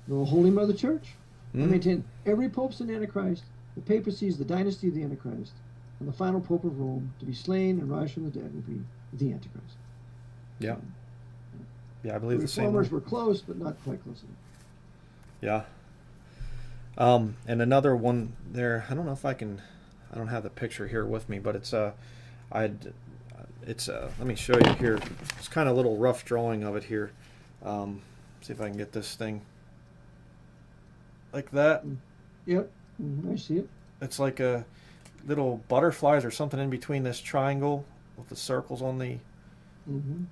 the Holy Mother Church. I maintain every pope's an Antichrist. The papacy is the dynasty of the Antichrist. And the final pope of Rome, to be slain and rise from the dead, will be the Antichrist. Yeah. Yeah, I believe the same. Reformers were close, but not quite close enough. Yeah. And another one there, I don't know if I don't have the picture here with me, but let me show you here. It's kind of a little rough drawing of it here. See if I can get this thing like that. Yep, I see it. It's like a little butterflies or something in between this triangle with the circles on the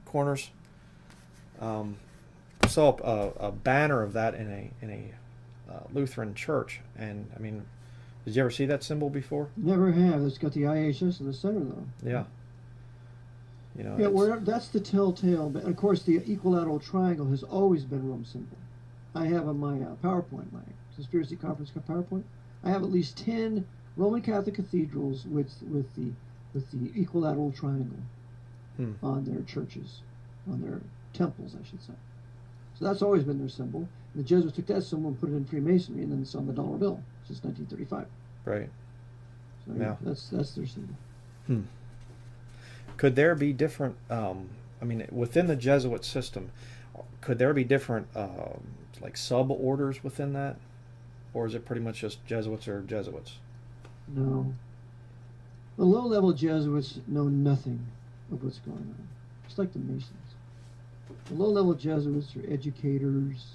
corners. Saw a banner of that in a Lutheran church, and I mean, did you ever see that symbol before? Never have. It's got the IHS in the center, though. Yeah. You know. Yeah, that's the telltale. But of course, the equilateral triangle has always been Rome's symbol. I have on my PowerPoint, my conspiracy conference PowerPoint. I have at least 10 Roman Catholic cathedrals with the equilateral triangle on their churches, on their temples, I should say. So that's always been their symbol. And the Jesuits took that symbol and put it in Freemasonry, and then it's on the dollar bill since 1935. Right. So yeah, that's their symbol. Could there be different? I mean, within the Jesuit system, could there be different like sub orders within that, or is it pretty much just Jesuits or Jesuits? No. The low-level Jesuits know nothing of what's going on. It's like the Masons. The low-level Jesuits are educators,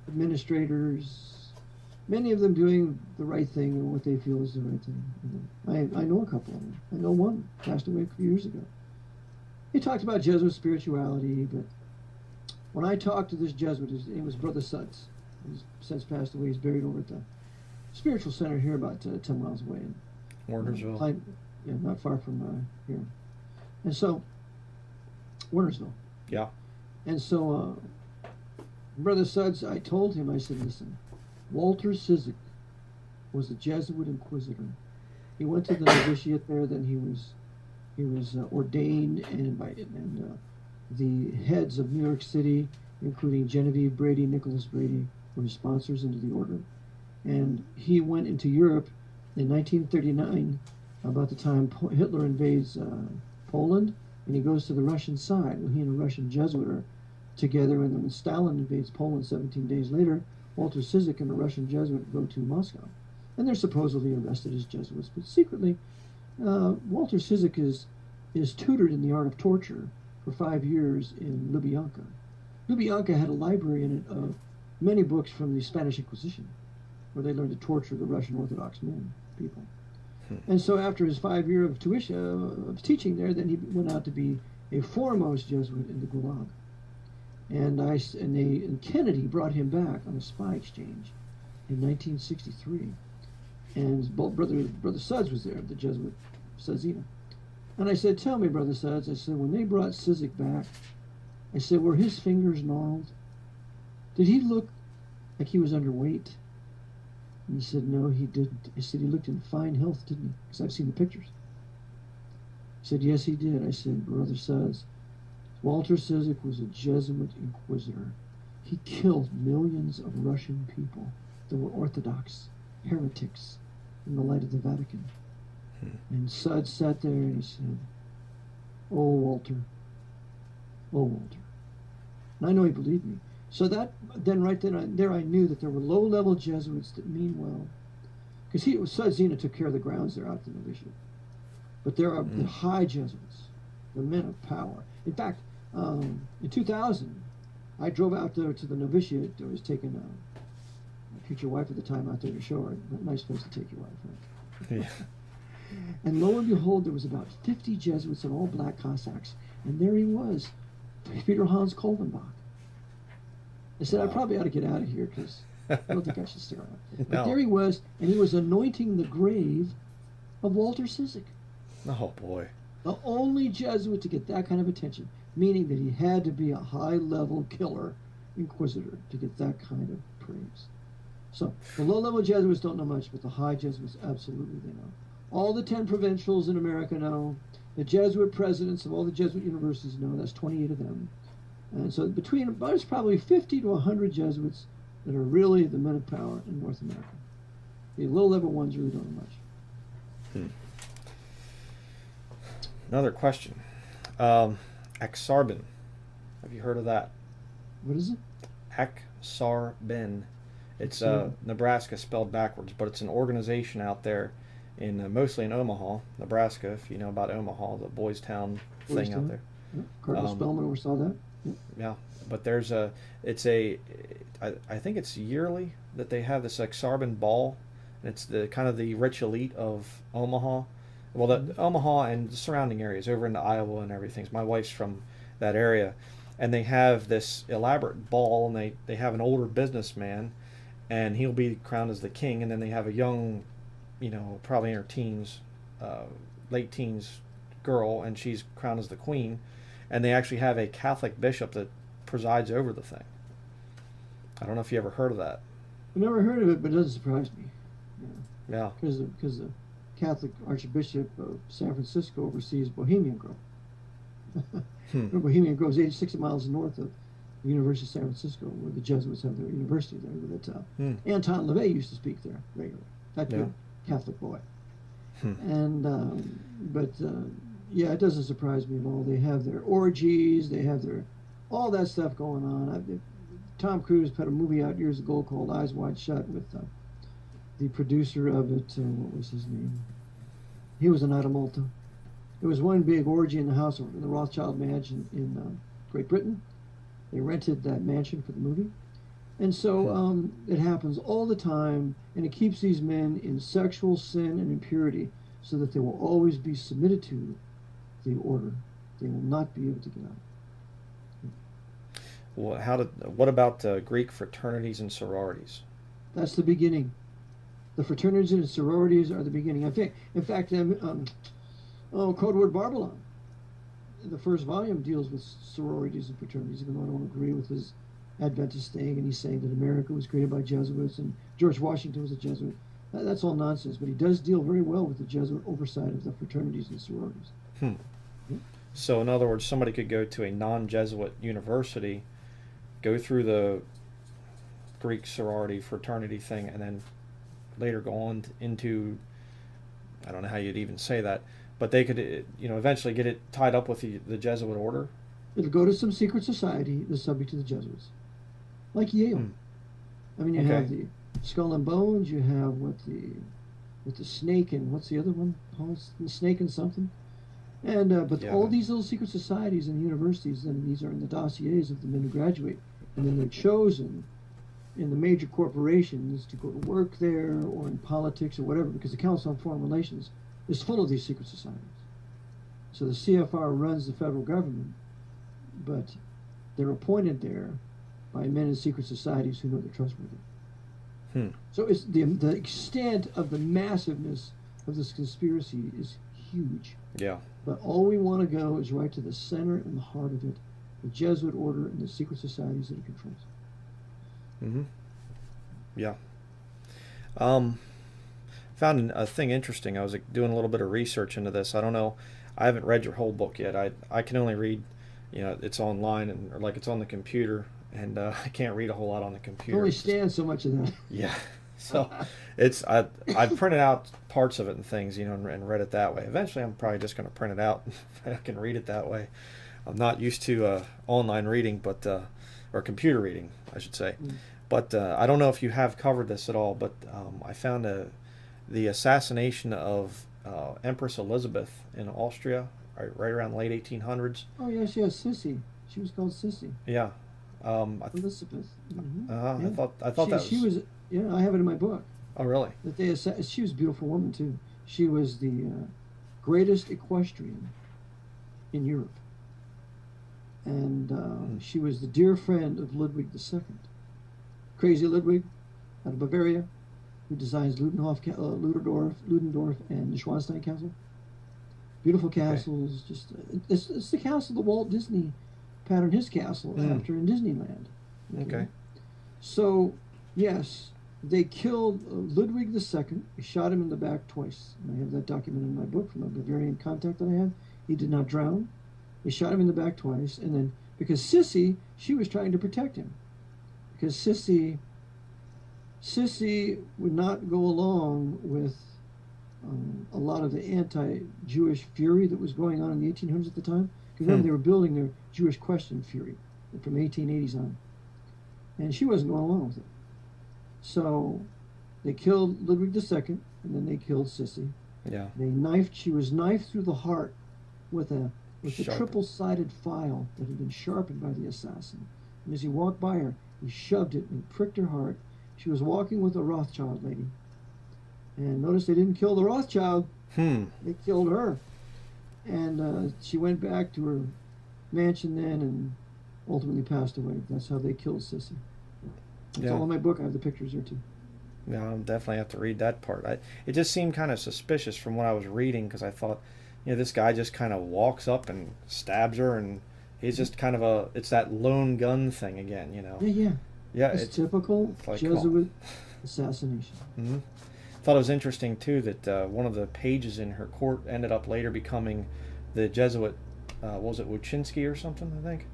administrators, many of them doing the right thing and what they feel is the right thing. I know a couple of them. I know one, passed away a few years ago. He talked about Jesuit spirituality, but when I talked to this Jesuit, his name was Brother Suggs. He's since passed away. He's buried over at the spiritual center here about 10 miles away. In Warnersville. Yeah, not far from here. And so, Warnersville. Yeah. And so, Brother Suggs, I told him, I said, listen, Walter Ciszek was a Jesuit inquisitor. He went to the novitiate there, then he was ordained, and the heads of New York City, including Genevieve Brady, Nicholas Brady, were his sponsors into the order. And he went into Europe in 1939, about the time Hitler invades Poland, and he goes to the Russian side. Well, he and a Russian Jesuit are together, and then when Stalin invades Poland 17 days later, Walter Ciszek and a Russian Jesuit go to Moscow. And they're supposedly arrested as Jesuits, but secretly, Walter Ciszek is tutored in the art of torture for 5 years in Lubyanka. Lubyanka had a library in it of many books from the Spanish Inquisition, where they learned to torture the Russian Orthodox people. And so after his 5 year of tuition, of teaching there, then he went out to be a foremost Jesuit in the Gulag. And Kennedy brought him back on a spy exchange in 1963. And Brother Suggs was there, the Jesuit Sudzina. And I said, tell me, Brother Suds, I said, when they brought Cizik back, I said, were his fingers gnarled? Did he look like he was underweight? And he said, no, he didn't. I said, he looked in fine health, didn't he? Because I've seen the pictures. He said, yes, he did. I said, Brother Suds, Walter Cizik was a Jesuit inquisitor. He killed millions of Russian people that were Orthodox, heretics, in the light of the Vatican. And Suds sat there and he said, oh, Walter. Oh, Walter. And I know he believed me. So that, then right then I knew that there were low-level Jesuits that mean well. Because Sudzina took care of the grounds there out in the novitiate. But there are the high Jesuits, the men of power. In fact, in 2000, I drove out there to the novitiate. I was taking my future wife at the time out there to show her. A nice place to take your wife, right? Yeah. And lo and behold, there was about 50 Jesuits and all black Cossacks. And there he was, Peter Hans Kolvenbach. I said, I probably ought to get out of here because I don't think I should stay around. But there he was, and he was anointing the grave of Walter Cizik. Oh, boy. The only Jesuit to get that kind of attention, meaning that he had to be a high-level killer inquisitor to get that kind of praise. So the low-level Jesuits don't know much, but the high Jesuits, absolutely they know. All the 10 provincials in America know. The Jesuit presidents of all the Jesuit universities know. That's 28 of them. And so there's probably 50 to 100 Jesuits that are really the men of power in North America. The low-level ones really don't know much. Another question. Aksarben. Have you heard of that? What is it? Aksarben. It's Nebraska spelled backwards, but it's an organization out there in mostly in Omaha, Nebraska. If you know about Omaha, the Boys Town thing out there. Yeah. Cardinal Spellman oversaw that. Yeah, but there's I think it's yearly that they have this Aksarben ball, and it's the kind of the rich elite of Omaha. Well, the Omaha and the surrounding areas, over into Iowa and everything. My wife's from that area, and they have this elaborate ball, and they have an older businessman, and he'll be crowned as the king, and then they have a young, probably in her teens, late teens girl, and she's crowned as the queen. And they actually have a Catholic bishop that presides over the thing. I don't know if you ever heard of that. I've never heard of it, but it doesn't surprise me. Yeah. Because the Catholic Archbishop of San Francisco oversees Bohemian Grove. Bohemian Grove is 86 miles north of the University of San Francisco, where the Jesuits have their university there. That Anton LaVey used to speak there regularly. That good Catholic boy. Yeah, it doesn't surprise me at all. They have their orgies, they have all that stuff going on. Tom Cruise put a movie out years ago called Eyes Wide Shut with the producer of it. What was his name? He was a Knight of Malta. There was one big orgy in the house in the Rothschild mansion in Great Britain. They rented that mansion for the movie. And so it happens all the time, and it keeps these men in sexual sin and impurity so that they will always be submitted to the order. They will not be able to get out. Well, what about Greek fraternities and sororities? That's the beginning. The fraternities and sororities are the beginning. In fact, Code Word Babylon, the first volume deals with sororities and fraternities, even though I don't agree with his Adventist thing, and he's saying that America was created by Jesuits and George Washington was a Jesuit. That's all nonsense, but he does deal very well with the Jesuit oversight of the fraternities and sororities. So in other words, somebody could go to a non-Jesuit university, go through the Greek sorority fraternity thing, and then later go on into, I don't know how you'd even say that, but they could eventually get it tied up with the Jesuit order. It'll go to some secret society that's subject to the Jesuits, like Yale. I mean, you have the Skull and Bones, you have with the snake, and what's the other one? The snake and something. And all these little secret societies in the universities, and these are in the dossiers of the men who graduate, and then they're chosen in the major corporations to go to work there or in politics or whatever, because the Council on Foreign Relations is full of these secret societies. So the CFR runs the federal government, but they're appointed there by men in secret societies who know they're trustworthy. So it's the extent of the massiveness of this conspiracy is huge. Yeah. But all we want to go is right to the center and the heart of it, the Jesuit order and the secret societies that it controls. Mm-hmm. Yeah. Um, Found a thing interesting. I was doing a little bit of research into this. I don't know. I haven't read your whole book yet. I can only read, it's online and or like it's on the computer, and I can't read a whole lot on the computer. Only stand so much of that. Yeah. So I printed out parts of it and things, and read it that way. Eventually, I'm probably just going to print it out. I can read it that way. I'm not used to online reading, but or computer reading, I should say. Mm. But I don't know if you have covered this at all. But I found the assassination of Empress Elizabeth in Austria, right around the late 1800s. Oh yes, yes, Sissy. She was called Sissy. Yeah. Elizabeth. Mm-hmm. Yeah. I thought she, that was. She was. Yeah, I have it in my book. Oh really? That she was a beautiful woman too. She was the greatest equestrian in Europe, and she was the dear friend of Ludwig II. Crazy Ludwig, out of Bavaria, who designs Ludendorff and the Schwanstein Castle. Beautiful castles. Okay. Just it's the castle that Walt Disney patterned his castle after in Disneyland. Okay. So, yes, they killed Ludwig II. They shot him in the back twice. And I have that documented in my book from a Bavarian contact that I had. He did not drown. They shot him in the back twice, and then because Sissy, she was trying to protect him, because Sissy would not go along with a lot of the anti-Jewish fury that was going on in the 1800s at the time. Because remember, they were building their Jewish question fury from 1880s on, and she wasn't going along with it. So they killed Ludwig II, and then they killed Sissy. Yeah. She was knifed through the heart with a Sharpened. triple-sided file that had been sharpened by the assassin. And as he walked by her, he shoved it and pricked her heart. She was walking with a Rothschild lady. And notice they didn't kill the Rothschild. They killed her. And she went back to her mansion then and ultimately passed away. That's how they killed Sissy. It's all in my book. I have the pictures there too. Yeah, I'll definitely have to read that part. It just seemed kind of suspicious from what I was reading, because I thought, this guy just kind of walks up and stabs her, and he's just kind of it's that lone gun thing again, Yeah, it's typical like, Jesuit assassination. Mm-hmm. Thought it was interesting too that one of the pages in her court ended up later becoming the Jesuit. What was it, Wuczynski or something? I think.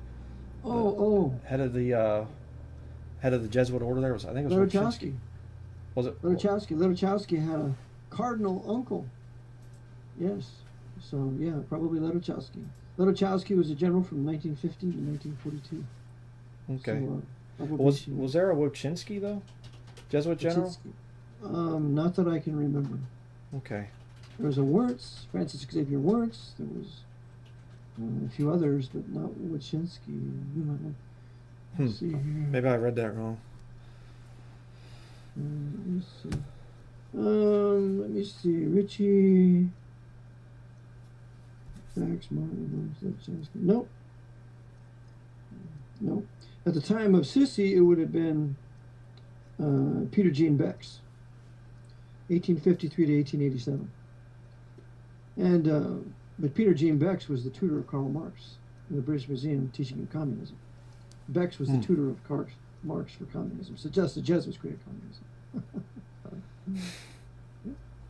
Head of the Jesuit order there I think it was Wuczynski. Was it? Lederchowski had a cardinal uncle. Yes. So, yeah, probably Lederchowski. Lederchowski was a general from 1915 to 1942. Okay. So, was there a Wuczynski, though? Jesuit general? Not that I can remember. Okay. There was a Wirtz, Francis Xavier Wirtz. There was a few others, but not Wuczynski. Let's see here. Maybe I read that wrong. Let me see. Richie. Max Martin. Nope. At the time of Sissy, it would have been Peter Jean Bex, 1853 to 1887. And but Peter Jean Bex was the tutor of Karl Marx in the British Museum teaching him communism. Bex was the tutor of Marx for communism. So just the Jesuits created communism.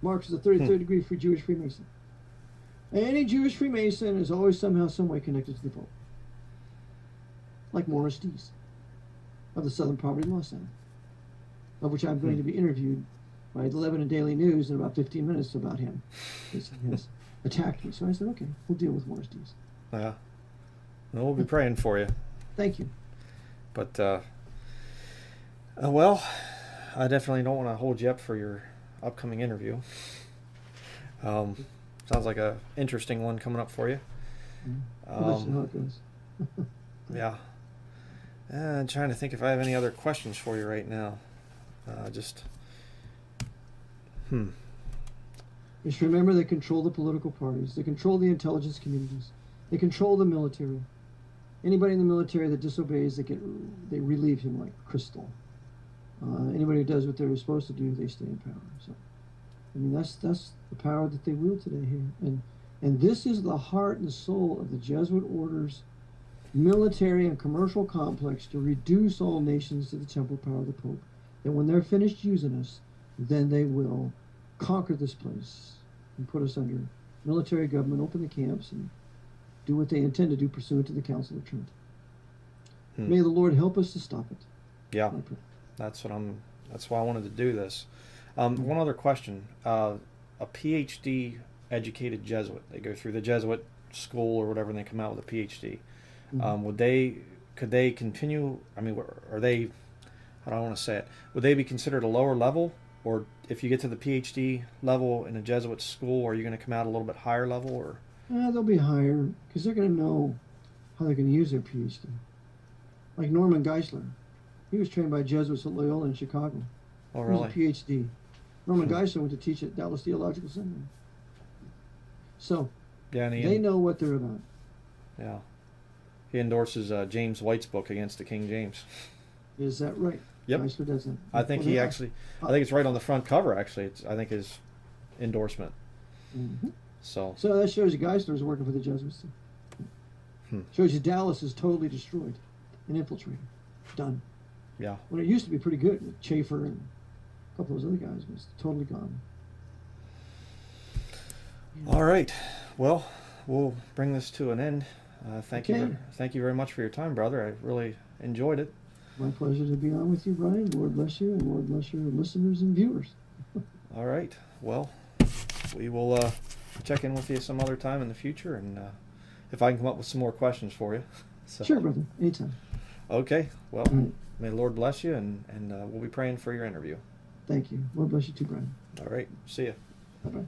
Marx is a 33rd degree for Jewish Freemason. Any Jewish Freemason is always somehow, some way connected to the Pope. Like Morris Dees of the Southern Poverty Law Center, of which I'm going to be interviewed by the Lebanon Daily News in about 15 minutes about him. He has attacked me. So I said, okay, we'll deal with Morris Dees. Yeah. Well, we'll be praying for you. Thank you. But, well, I definitely don't want to hold you up for your upcoming interview. Sounds like a interesting one coming up for you. That's how it goes. Yeah. I'm trying to think if I have any other questions for you right now. Just remember, they control the political parties. They control the intelligence communities. They control the military. Anybody in the military that disobeys, they relieve him like crystal. Anybody who does what they're supposed to do, they stay in power. So, I mean, that's the power that they wield today here. And And this is the heart and soul of the Jesuit order's military and commercial complex to reduce all nations to the temporal power of the Pope. That when they're finished using us, then they will conquer this place and put us under military government, open the camps, and do what they intend to do pursuant to the Council of Trent. May the Lord help us to stop it. Yeah, that's why I wanted to do this. One other question. A PhD educated Jesuit, they go through the Jesuit school or whatever, and they come out with a PhD. Could they continue, I mean, are they, how do I want to say it, would they be considered a lower level? Or if you get to the PhD level in a Jesuit school, are you going to come out a little bit higher level? Or they'll be higher because they're going to know how they're going to use their PhD. Like Norman Geisler, he was trained by Jesuits at Loyola in Chicago. Oh, really? He was a PhD. Norman Geisler went to teach at Dallas Theological Seminary. So yeah, they know what they're about. Yeah. He endorses James White's book Against the King James. Is that right? Yep. Geisler does that. I think I think it's right on the front cover, actually. I think his endorsement. So that shows you Geisler is working for the Jesuits. Shows you Dallas is totally destroyed and infiltrated. Done. Yeah. When it used to be pretty good with Chafer and a couple of those other guys, but it's totally gone. All right. Well, we'll bring this to an end. Thank you very much for your time, brother. I really enjoyed it. My pleasure to be on with you, Bryan. Lord bless you, and Lord bless your listeners and viewers. All right. Well, we will check in with you some other time in the future, and if I can come up with some more questions for you. So. Sure, brother. Anytime. Okay. Well, may the Lord bless you, and we'll be praying for your interview. Thank you. Lord bless you too, Bryan. All right. See ya. Bye-bye.